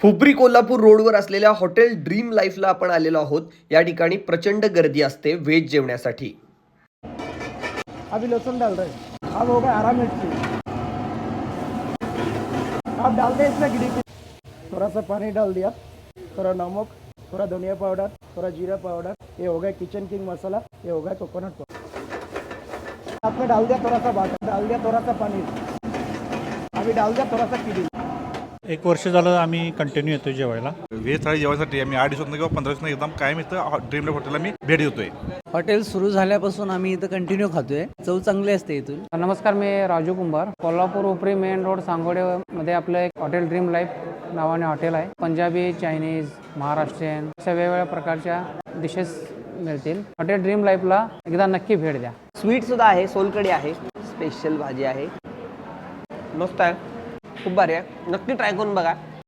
हुपरी कोल्हापूर रोडवर असलेल्या hotel dream लाईफला आपण आलेलो आहोत। या ठिकाणी प्रचंड गर्दी असते व्हेज जेवण्यासाठी। अभी लहसुन डाल रहे हैं, अब हो गया हरा मिर्ची, अब डाल दे इसमें गिरी, थोड़ा सा पानी डाल दिया, थोड़ा नमक, थोड़ा धनिया पाउडर, थोड़ा जीरा पाउडर, ये हो गया किचन किंग मसाला, ये हो गया कोकोनट पाउडर। आपने डाल दिया थोड़ा सा बाटर, डाल दिया थोड़ा सा पनीर, अभी डाल दिया थोड़ा सा किरी। 1 वर्ष झालं आम्ही कंटिन्यू येतोय जेवायला। व्हेज थाळी जेवण्यासाठी आम्ही 8 दिवसांना किंवा 15 दिवसांना एकदम कायम इथं ड्रीम लाईफ हॉटेलला मी भेट देतोय। हॉटेल सुरू झाल्यापासून आम्ही इथं कंटिन्यू खातोय। चव चांगली असते इथून। नमस्कार, मी राजू कुंभार। कोल्हापूर उपरी मेन रोड सांगोडेमध्ये आपलं एक हॉटेल ड्रीम लाईफ नावाने हॉटेल आहे। पंजाबी, चायनीज, महाराष्ट्रीयन अशा वेगवेगळ्या प्रकारच्या डिशेस मिळतील। हॉटेल ड्रीम लाईफला एकदा नक्की भेट द्या। स्वीट सुद्धा आहे, सोलकढी आहे, स्पेशल भाजी आहे, मस्त आहे, खूप भारी आहे, नक्की ट्राय करून बघा।